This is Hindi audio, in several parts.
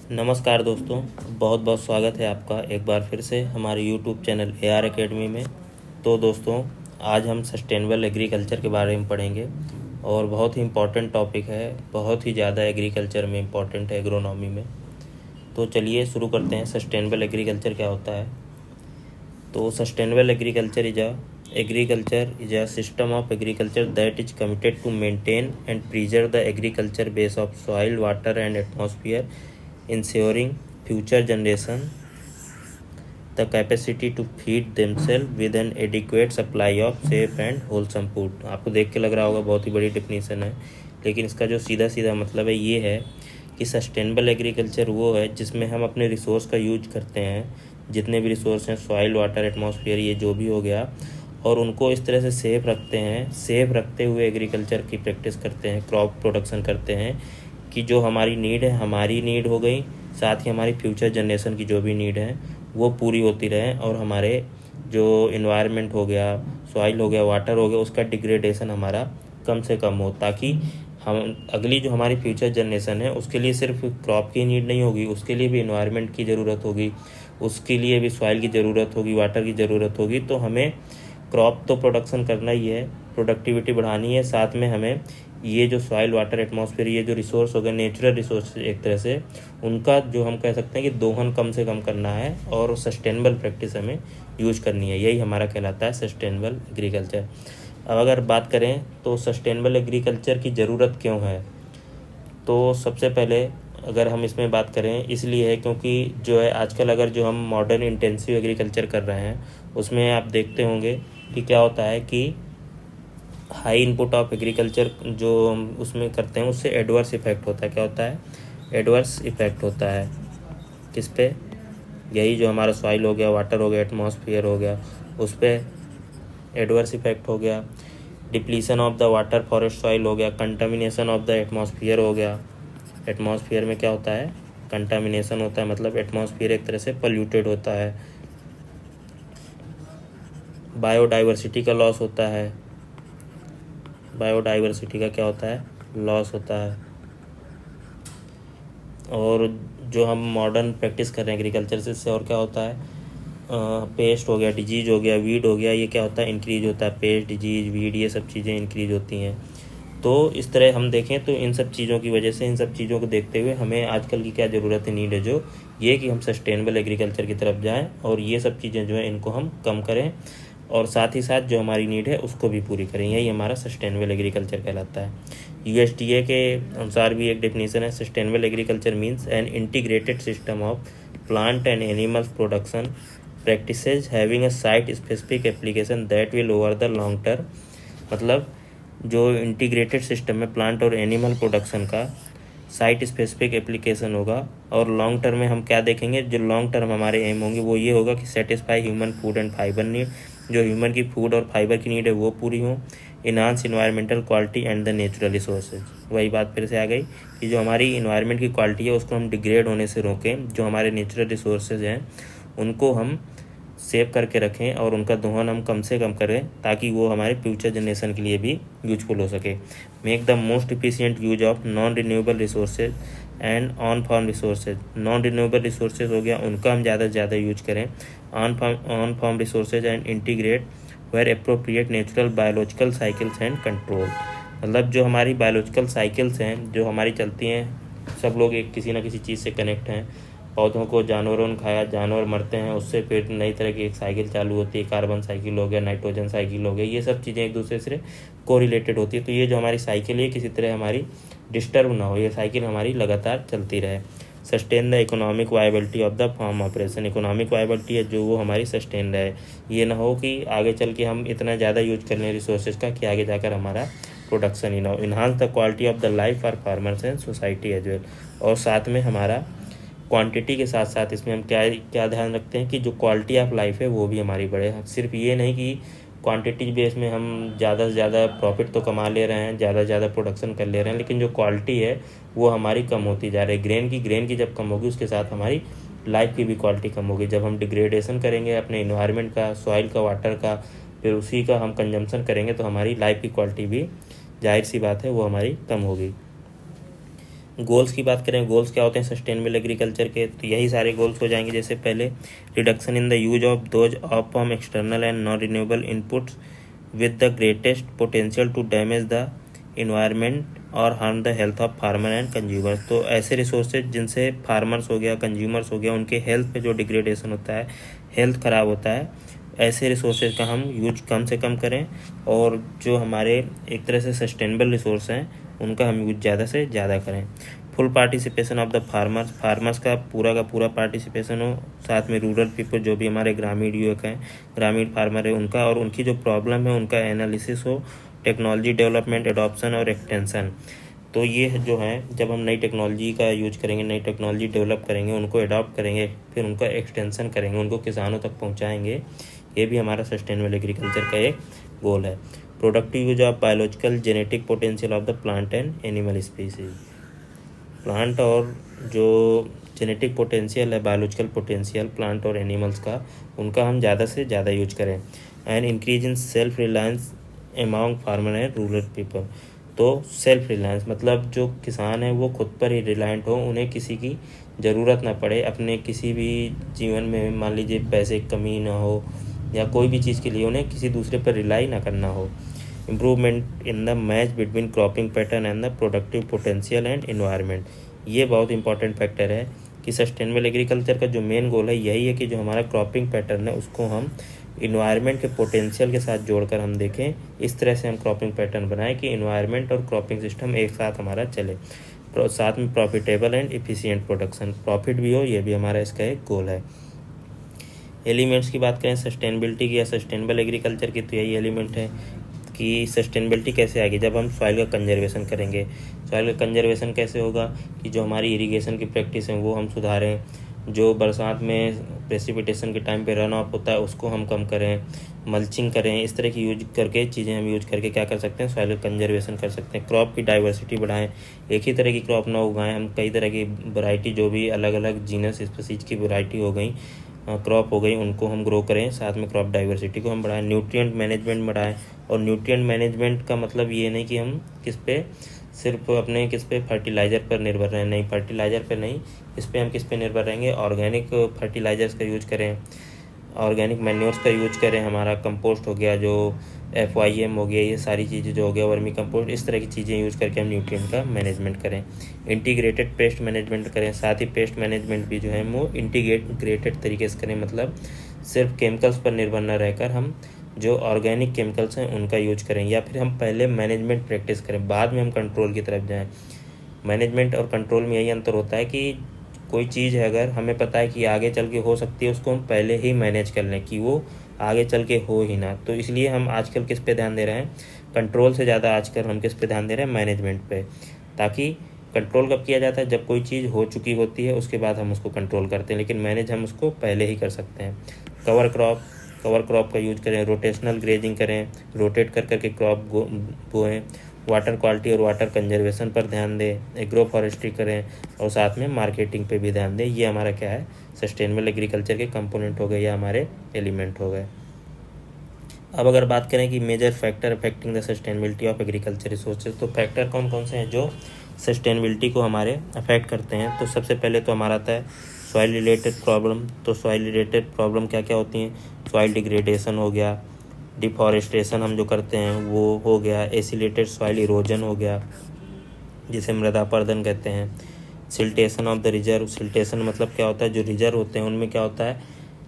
नमस्कार दोस्तों, बहुत बहुत स्वागत है आपका एक बार फिर से हमारे यूट्यूब चैनल AR एकेडमी में। तो दोस्तों, आज हम सस्टेनेबल एग्रीकल्चर के बारे में पढ़ेंगे और बहुत ही इम्पोर्टेंट टॉपिक है, बहुत ही ज़्यादा एग्रीकल्चर में इम्पोर्टेंट है, एग्रोनॉमी में। तो चलिए शुरू करते हैं। सस्टेनेबल एग्रीकल्चर क्या होता है? तो sustainable agriculture is a system of agriculture that is committed to maintain and preserve the agriculture base of soil, water and atmosphere, ensuring future generation the capacity to feed themselves with an adequate supply of safe and wholesome food। आपको देख के लग रहा होगा बहुत ही बड़ी डेफिनेशन है, लेकिन इसका जो सीधा सीधा मतलब है ये है कि सस्टेनेबल एग्रीकल्चर वो है जिसमें हम अपने रिसोर्स का यूज करते हैं, जितने भी रिसोर्स हैं, सॉइल, वाटर, एटमॉस्फेयर, ये जो भी हो गया, और उनको इस तरह से सेफ रखते हैं। सेफ रखते हुए एग्रीकल्चर की प्रैक्टिस करते हैं, क्रॉप प्रोडक्शन करते हैं कि जो हमारी नीड है, हमारी नीड हो गई, साथ ही हमारी फ्यूचर जनरेशन की जो भी नीड है वो पूरी होती रहे, और हमारे जो इन्वायरमेंट हो गया, सॉइल हो गया, वाटर हो गया, उसका डिग्रेडेशन हमारा कम से कम हो, ताकि हम अगली जो हमारी फ्यूचर जनरेशन है उसके लिए सिर्फ क्रॉप की नीड नहीं होगी, उसके लिए भी इन्वायरमेंट की ज़रूरत होगी, उसके लिए भी सॉइल की ज़रूरत होगी, वाटर की ज़रूरत होगी। तो हमें क्रॉप तो प्रोडक्शन करना ही है, प्रोडक्टिविटी बढ़ानी है, साथ में हमें ये जो सॉइल, वाटर, एटमॉस्फेयर, ये जो रिसोर्स हो गए, नेचुरल रिसोर्स एक तरह से, उनका जो हम कह सकते हैं कि दोहन कम से कम करना है और सस्टेनेबल प्रैक्टिस हमें यूज करनी है। यही हमारा कहलाता है सस्टेनेबल एग्रीकल्चर। अब अगर बात करें तो सस्टेनेबल एग्रीकल्चर की ज़रूरत क्यों है, तो सबसे पहले अगर हम इसमें बात करें इसलिए है क्योंकि जो है आजकल अगर जो हम मॉडर्न इंटेंसिव एग्रीकल्चर कर रहे हैं उसमें आप देखते होंगे कि क्या होता है कि हाई इनपुट ऑफ एग्रीकल्चर जो हम उसमें करते हैं उससे एडवर्स इफेक्ट होता है। क्या होता है? एडवर्स इफेक्ट होता है किस पे? यही जो हमारा सॉइल हो गया, वाटर हो गया, एटमॉस्फेयर हो गया, उस पर एडवर्स इफेक्ट हो गया। Depletion of the water forest soil हो गया, कंटामिनेशन ऑफ द एटमॉस्फेयर हो गया। एटमॉस्फेयर में क्या होता है? कंटामिनेशन होता है, मतलब एटमॉस्फेयर एक तरह से पोल्यूटेड होता है। बायोडाइवर्सिटी का लॉस होता है, बायोडाइवर्सिटी का क्या होता है? लॉस होता है। और जो हम मॉडर्न प्रैक्टिस कर रहे हैं एग्रीकल्चर से, इससे और क्या होता है? पेस्ट हो गया, डिजीज हो गया, वीड हो गया, ये क्या होता है? इंक्रीज होता है। पेस्ट, डिजीज, वीड, ये सब चीज़ें इंक्रीज होती हैं। तो इस तरह हम देखें तो इन सब चीज़ों की वजह से, इन सब चीज़ों को देखते हुए हमें आजकल की क्या ज़रूरत है, नीड है, जो ये कि हम सस्टेनेबल एग्रीकल्चर की तरफ जाएं और ये सब चीज़ें जो है इनको हम कम करें, और साथ ही साथ जो हमारी नीड है उसको भी पूरी करें। यही हमारा सस्टेनेबल एग्रीकल्चर कहलाता है। USDA के अनुसार भी एक डेफिनेशन है, sustainable agriculture means an integrated system of plant and animal production practices having a site specific application that will over the long term. मतलब जो इंटीग्रेटेड सिस्टम है प्लांट और एनिमल प्रोडक्शन का, साइट स्पेसिफिक एप्लीकेशन होगा, और लॉन्ग टर्म में हम क्या देखेंगे? जो लॉन्ग टर्म हमारे एम होंगे वो ये होगा कि satisfy human food and fibre need, जो ह्यूमन की फूड और फाइबर की नीड है वो पूरी हो। Enhance environmental quality and the natural resources, वही बात फिर से आ गई कि जो हमारी इन्वायरमेंट की क्वालिटी है उसको हम डिग्रेड होने से रोकें, जो हमारे नेचुरल रिसोर्सेज हैं उनको हम सेव करके रखें और उनका दोहन हम कम से कम करें, ताकि वो हमारे फ्यूचर जनरेशन के लिए भी यूजफुल हो सके। Make the most efficient use of non renewable resources and on farm resources. Non renewable resources हो गया, उनका हम ज़्यादा से ज़्यादा यूज करें। On farm resources and integrate where appropriate natural biological cycles and control. मतलब जो हमारी बायोलॉजिकल साइकिल्स हैं जो हमारी चलती हैं, सब लोग एक किसी ना किसी चीज़ से कनेक्ट हैं। पौधों को जानवरों ने खाया, जानवर मरते हैं, उससे फिर नई तरह की एक साइकिल चालू होती है, कार्बन साइकिल हो गया, नाइट्रोजन साइकिल हो गया, ये सब चीज़ें एक दूसरे से कोरिलेटेड होती है। तो ये जो हमारी साइकिल है किसी तरह हमारी डिस्टर्ब ना हो, ये साइकिल हमारी लगातार चलती रहे। Sustain the economic viability of the farm operation. Economic viability है जो वो हमारी सस्टेन रहे, ये ना हो कि आगे चल के हम इतना ज़्यादा यूज कर लें रिसोर्सेज का कि आगे जाकर हमारा प्रोडक्शन ही ना हो। Enhance the quality of the life for farmers and society as well. और साथ में हमारा क्वांटिटी के साथ साथ इसमें हम क्या क्या ध्यान रखते हैं कि जो क्वालिटी ऑफ लाइफ है वो भी हमारी बढ़े। सिर्फ ये नहीं कि क्वांटिटी बेस में हम ज़्यादा से ज़्यादा प्रॉफिट तो कमा ले रहे हैं, ज़्यादा से ज़्यादा प्रोडक्शन कर ले रहे हैं, लेकिन जो क्वालिटी है वो हमारी कम होती जा रही है। ग्रेन की जब कम होगी उसके साथ हमारी लाइफ की भी क्वालिटी कम होगी। जब हम डिग्रेडेशन करेंगे अपने इन्वायरमेंट का, सॉइल का, वाटर का, फिर उसी का हम कंजम्पशन करेंगे तो हमारी लाइफ की क्वालिटी भी जाहिर सी बात है वो हमारी कम होगी। गोल्स की बात करें, गोल्स क्या होते हैं सस्टेनेबल एग्रीकल्चर के, तो यही सारे गोल्स हो जाएंगे। जैसे पहले reduction in the use of those of from external and non renewable inputs with the greatest potential to damage the environment और harm the health of farmer and consumers. तो ऐसे रिसोर्सेज जिनसे फार्मर्स हो गया, कंज्यूमर्स हो गया, उनके हेल्थ पे जो डिग्रेडेशन होता है, हेल्थ ख़राब होता है, ऐसे रिसोर्सेज का हम यूज कम से कम करें। और जो हमारे एक तरह से सस्टेनेबल रिसोर्स हैं उनका हम यूज ज़्यादा से ज़्यादा करें। Full participation of the farmers, farmers का पूरा पार्टिसिपेशन हो, साथ में रूरल पीपल जो भी हमारे ग्रामीण युवक हैं, ग्रामीण फार्मर है उनका, और उनकी जो प्रॉब्लम है उनका एनालिसिस हो, टेक्नोलॉजी डेवलपमेंट, एडॉप्शन और एक्सटेंशन। तो ये जो है जब हम नई टेक्नोलॉजी का यूज करेंगे, नई टेक्नोलॉजी डेवलप करेंगे, उनको अडॉप्ट करेंगे, फिर उनका एक्सटेंशन करेंगे, उनको किसानों तक पहुंचाएंगे, ये भी हमारा सस्टेनेबल एग्रीकल्चर का एक गोल है। Productive use of biological genetic potential of the plant and animal species. Plant और जो जेनेटिक पोटेंशियल है, बायोलॉजिकल पोटेंशियल प्लांट और एनिमल्स का, उनका हम ज़्यादा से ज़्यादा यूज करें। And increase in self reliance among farmer and rural people. तो सेल्फ रिलायंस मतलब जो किसान है वो खुद पर ही रिलायंट हो, उन्हें किसी की ज़रूरत ना पड़े अपने किसी भी जीवन में, मान लीजिए पैसे की कमी ना हो या कोई भी चीज़ के लिए उन्हें किसी दूसरे पर रिलाई ना करना हो। Improvement in the match between cropping pattern and the productive potential and environment. ये बहुत इंपॉर्टेंट फैक्टर है कि सस्टेनेबल एग्रीकल्चर का जो मेन गोल है यही है कि जो हमारा क्रॉपिंग पैटर्न है उसको हम इन्वायरमेंट के पोटेंशियल के साथ जोड़कर हम देखें। इस तरह से हम क्रॉपिंग पैटर्न बनाएं कि इन्वायरमेंट और क्रॉपिंग सिस्टम एक साथ हमारा चले, साथ में profitable and efficient production, profit भी हो, ये भी हमारा इसका एक गोल है। एलिमेंट्स की बात करें सस्टेनेबिलिटी की या सस्टेनेबल एग्रीकल्चर की, तो यही एलिमेंट है कि सस्टेनेबिलिटी कैसे आएगी जब हम सॉइल का कंजर्वेशन करेंगे। सॉइल का कंजर्वेशन कैसे होगा कि जो हमारी इरिगेशन की प्रैक्टिस है वो हम सुधारें, जो बरसात में प्रेसिपिटेशन के टाइम पे रन ऑफ होता है उसको हम कम करें, मल्चिंग करें, इस तरह की यूज करके चीज़ें हम यूज करके क्या कर सकते हैं, सॉइल कंजर्वेशन कर सकते हैं। क्रॉप की डाइवर्सिटी बढ़ाएं, एक ही तरह की क्रॉप ना उगाएं, हम कई तरह की वैरायटी, जो भी अलग अलग जीनस स्पीसीज की वैरायटी हो गई, क्रॉप हो गई, उनको हम ग्रो करें, साथ में क्रॉप डाइवर्सिटी को हम बढ़ाएं। न्यूट्रिएंट मैनेजमेंट बढ़ाएं, और न्यूट्रिएंट मैनेजमेंट का मतलब ये नहीं कि हम किस पे सिर्फ अपने किस पे फर्टिलाइज़र पर निर्भर रहें, नहीं फर्टिलाइज़र पे नहीं, इस पे हम किस पे निर्भर रहेंगे, ऑर्गेनिक फर्टिलाइज़र्स का यूज करें, ऑर्गेनिक मैन्योर्स का यूज करें, हमारा कंपोस्ट हो गया, जो FYM हो गया, ये सारी चीज़ें जो हो गया, वर्मी कंपोस्ट, इस तरह की चीज़ें यूज़ करके हम न्यूट्रिएंट का मैनेजमेंट करें। इंटीग्रेटेड पेस्ट मैनेजमेंट करें, साथ ही पेस्ट मैनेजमेंट भी जो है वो इंटीग्रेटेड तरीके से करें, मतलब सिर्फ केमिकल्स पर निर्भर न रहकर हम जो ऑर्गेनिक केमिकल्स हैं उनका यूज करें, या फिर हम पहले मैनेजमेंट प्रैक्टिस करें बाद में हम कंट्रोल की तरफ जाएँ। मैनेजमेंट और कंट्रोल में यही अंतर होता है कि कोई चीज़ है अगर हमें पता है कि आगे चल के हो सकती है, उसको हम पहले ही मैनेज कर लें कि वो आगे चल के हो ही ना। तो इसलिए हम आजकल किस पे ध्यान दे रहे हैं, कंट्रोल से ज़्यादा आजकल हम किस पे ध्यान दे रहे हैं, मैनेजमेंट पे। ताकि कंट्रोल कब किया जाता है, जब कोई चीज़ हो चुकी होती है उसके बाद हम उसको कंट्रोल करते हैं, लेकिन मैनेज हम उसको पहले ही कर सकते हैं। कवर क्रॉप का यूज करें, रोटेशनल ग्रेजिंग करें, रोटेट कर करके क्रॉप बोएं, वाटर क्वालिटी और वाटर कंजर्वेशन पर ध्यान दें, एग्रो फॉरेस्ट्री करें, और साथ में मार्केटिंग पे भी ध्यान दें। ये हमारा क्या है, सस्टेनेबल एग्रीकल्चर के कंपोनेंट हो गए या हमारे एलिमेंट हो गए। अब अगर बात करें कि major factor affecting the sustainability of agriculture resources, तो फैक्टर कौन कौन से हैं जो सस्टेनेबिलिटी को हमारे अफेक्ट करते हैं। तो सबसे पहले तो हमारा आता है सॉइल रिलेटेड प्रॉब्लम। तो सॉइल रिलेटेड प्रॉब्लम क्या क्या होती हैं, सॉइल डिग्रेडेशन हो गया, डिफॉरेस्टेशन हम जो करते हैं वो हो गया, एसिलेटेड सॉइल इरोजन हो गया जिसे मृदा अपरदन कहते हैं, siltation of the reserve. Siltation मतलब क्या होता है, जो रिजर्व होते हैं उनमें क्या होता है,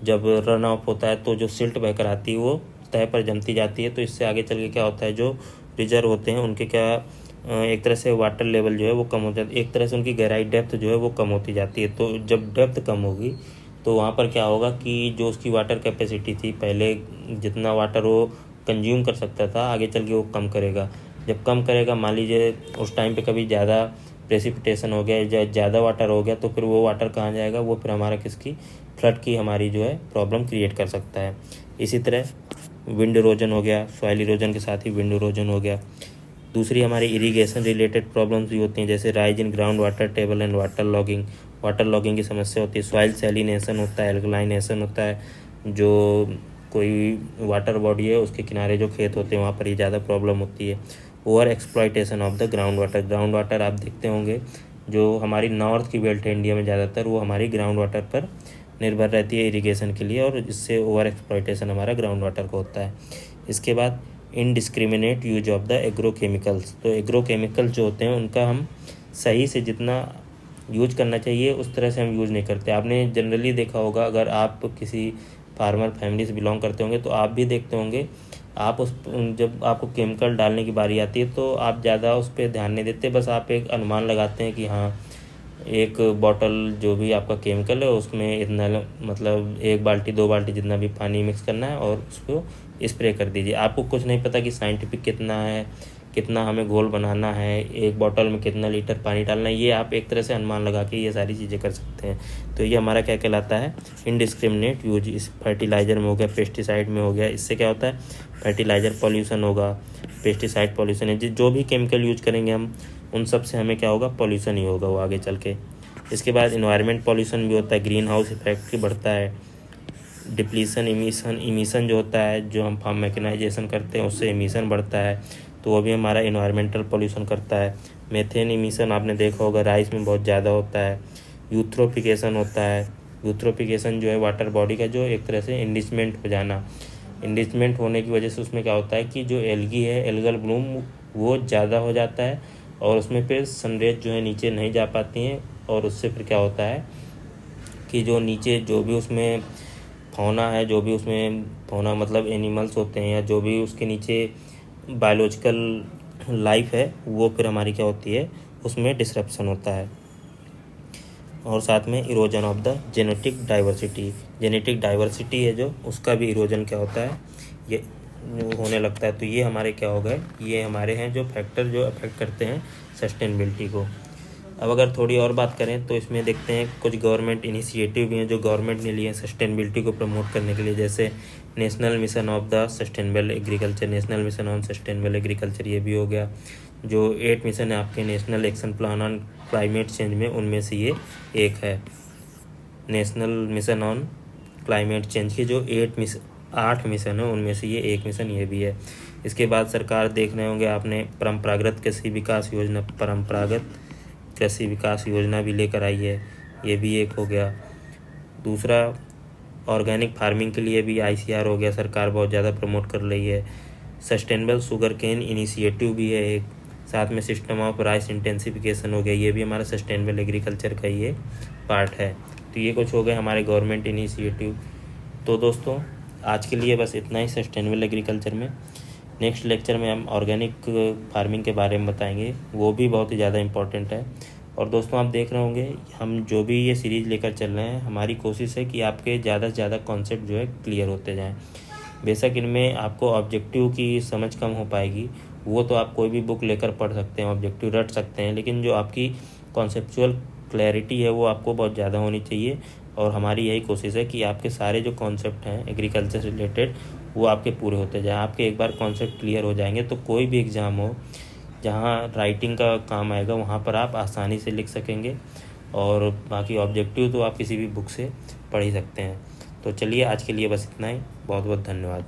जब रन ऑफ होता है तो जो सिल्ट बहकर आती है वो तह पर जमती जाती है, तो इससे आगे चल के क्या होता है, जो रिजर्व होते हैं उनके क्या एक तरह से वाटर लेवल जो है वो कम हो जाती है, एक तरह से उनकी गहराई डेप्थ जो है वो कम होती जाती है। तो जब डेप्थ कम होगी तो वहाँ पर क्या होगा कि जो उसकी वाटर कैपेसिटी थी, पहले जितना वाटर वो कंज्यूम कर सकता था, आगे चल के वो कम करेगा। जब कम करेगा, मान लीजिए उस टाइम पे कभी ज़्यादा प्रेसिपिटेशन हो गया, ज़्यादा वाटर हो गया, तो फिर वो वाटर कहाँ जाएगा, वो फिर हमारा किसकी, फ्लड की हमारी जो है प्रॉब्लम क्रिएट कर सकता है। इसी तरह विंड इरोजन हो गया, सॉइल इरोजन के साथ ही विंड इरोजन हो गया। दूसरी हमारी इरिगेशन रिलेटेड प्रॉब्लम्स भी होती हैं, जैसे rise in ground water table and water logging. Water logging की समस्या होती है, सॉइल सैलिनेशन होता है, एल्कलाइनेशन होता है, जो कोई वाटर बॉडी है उसके किनारे जो खेत होते हैं वहाँ पर ही ज़्यादा प्रॉब्लम होती है। Over exploitation of the ground water. Ground water आप देखते होंगे जो हमारी नॉर्थ की बेल्ट है इंडिया में ज़्यादातर, वो हमारी ग्राउंड वाटर पर निर्भर रहती है इरिगेशन के लिए, और इससे ओवर एक्सप्लॉयटेशन हमारा ग्राउंड वाटर को होता है। इसके बाद indiscriminate use of the agro chemicals. तो एग्रो केमिकल्स जो होते हैं उनका हम सही से जितना यूज करना चाहिए उस तरह से हम यूज़ नहीं करते। आपने जनरली देखा होगा, अगर आप किसी फार्मर फैमिली से बिलोंग करते होंगे तो आप भी देखते होंगे, आप उस जब आपको केमिकल डालने की बारी आती है तो आप ज़्यादा उस पर ध्यान नहीं देते, बस आप एक अनुमान लगाते हैं कि हाँ एक बॉटल जो भी आपका केमिकल है उसमें इतना, मतलब 1 बाल्टी 2 बाल्टी जितना भी पानी मिक्स करना है और उसको स्प्रे कर दीजिए। आपको कुछ नहीं पता कि साइंटिफिक कितना है, कितना हमें घोल बनाना है, एक बॉटल में कितना लीटर पानी डालना है, ये आप एक तरह से अनुमान लगा के ये सारी चीज़ें कर सकते हैं। तो ये हमारा क्या कहलाता है, इनडिस्क्रिमिनेट यूज। इस फर्टिलाइज़र में हो गया, पेस्टिसाइड में हो गया, इससे क्या होता है फर्टिलाइज़र पॉल्यूशन होगा, पेस्टिसाइड पॉल्यूशन है, जो भी केमिकल यूज करेंगे हम उन सब से हमें क्या होगा, पॉल्यूशन ही होगा वो आगे चल के। इसके बाद इन्वायरमेंट पॉल्यूशन भी होता है, ग्रीन हाउस इफेक्ट बढ़ता है, डिप्लीशन इमिशन जो होता है, जो हम फार्म मैकेनाइजेशन करते हैं उससे इमिशन बढ़ता है, तो वो भी हमारा इन्वायरमेंटल पॉल्यूशन करता है। मेथेन इमिशन आपने देखा होगा राइस में बहुत ज़्यादा होता है। यूथ्रोफिकेशन होता है, यूथ्रोफिकेशन जो है वाटर बॉडी का जो एक तरह से इंडिचमेंट हो जाना, इंडिचमेंट होने की वजह से उसमें क्या होता है कि जो एल्गी है, एल्गल ब्लूम, वो ज़्यादा हो जाता है और उसमें फिर सनरेज जो है नीचे नहीं जा पाती हैं, और उससे फिर क्या होता है कि जो नीचे जो भी उसमें फौना है, जो भी उसमें फौना मतलब एनिमल्स होते हैं या जो भी उसके नीचे बायोलॉजिकल लाइफ है, वो फिर हमारी क्या होती है, उसमें डिसरप्शन होता है। और साथ में erosion of the genetic diversity, genetic diversity है जो, उसका भी इरोजन क्या होता है, ये होने लगता है। तो ये हमारे क्या हो गए, ये हमारे हैं जो फैक्टर जो अफेक्ट करते हैं सस्टेनेबिलिटी को। अब अगर थोड़ी और बात करें तो इसमें देखते हैं कुछ गवर्नमेंट इनिशिएटिव भी हैं जो गवर्नमेंट ने लिए सस्टेनेबिलिटी को प्रमोट करने के लिए, जैसे national mission of the sustainable agriculture, national mission on sustainable agriculture, ये भी हो गया। जो 8 मिशन है आपके national action plan on climate change में, उनमें से ये एक है। National mission on climate change की जो 8 मिशन है उनमें से ये एक मिशन ये भी है। इसके बाद सरकार देख रहे होंगे आपने परंपरागत कृषि विकास योजना, परंपरागत कृषि विकास योजना भी लेकर आई है, ये भी एक हो गया। दूसरा ऑर्गेनिक फार्मिंग के लिए भी ICR हो गया, सरकार बहुत ज़्यादा प्रमोट कर रही है। सस्टेनेबल शुगर केन इनिशिएटिव भी है एक, साथ में सिस्टम ऑफ राइस इंटेंसिफिकेशन हो गया, ये भी हमारा सस्टेनेबल एग्रीकल्चर का ही एक पार्ट है। तो ये कुछ हो गए हमारे गवर्नमेंट इनिशिएटिव। तो दोस्तों आज के लिए बस इतना ही सस्टेनेबल एग्रीकल्चर में। नेक्स्ट लेक्चर में हम ऑर्गेनिक फार्मिंग के बारे में बताएंगे, वो भी बहुत ही ज़्यादा इम्पोर्टेंट है। और दोस्तों आप देख रहे होंगे हम जो भी ये सीरीज़ लेकर चल रहे हैं, हमारी कोशिश है कि आपके ज़्यादा से ज़्यादा कॉन्सेप्ट जो है क्लियर होते जाएं। बेशक इनमें आपको ऑब्जेक्टिव की समझ कम हो पाएगी, वो तो आप कोई भी बुक लेकर पढ़ सकते हैं, ऑब्जेक्टिव रट सकते हैं, लेकिन जो आपकी कॉन्सेप्चुअल क्लैरिटी है वो आपको बहुत ज़्यादा होनी चाहिए। और हमारी यही कोशिश है कि आपके सारे जो कॉन्सेप्ट हैं एग्रीकल्चर से रिलेटेड वो आपके पूरे होते जाएं। आपके एक बार कॉन्सेप्ट क्लियर हो जाएंगे तो कोई भी एग्ज़ाम हो जहाँ राइटिंग का काम आएगा वहाँ पर आप आसानी से लिख सकेंगे, और बाकी ऑब्जेक्टिव तो आप किसी भी बुक से पढ़ ही सकते हैं। तो चलिए आज के लिए बस इतना ही, बहुत बहुत धन्यवाद।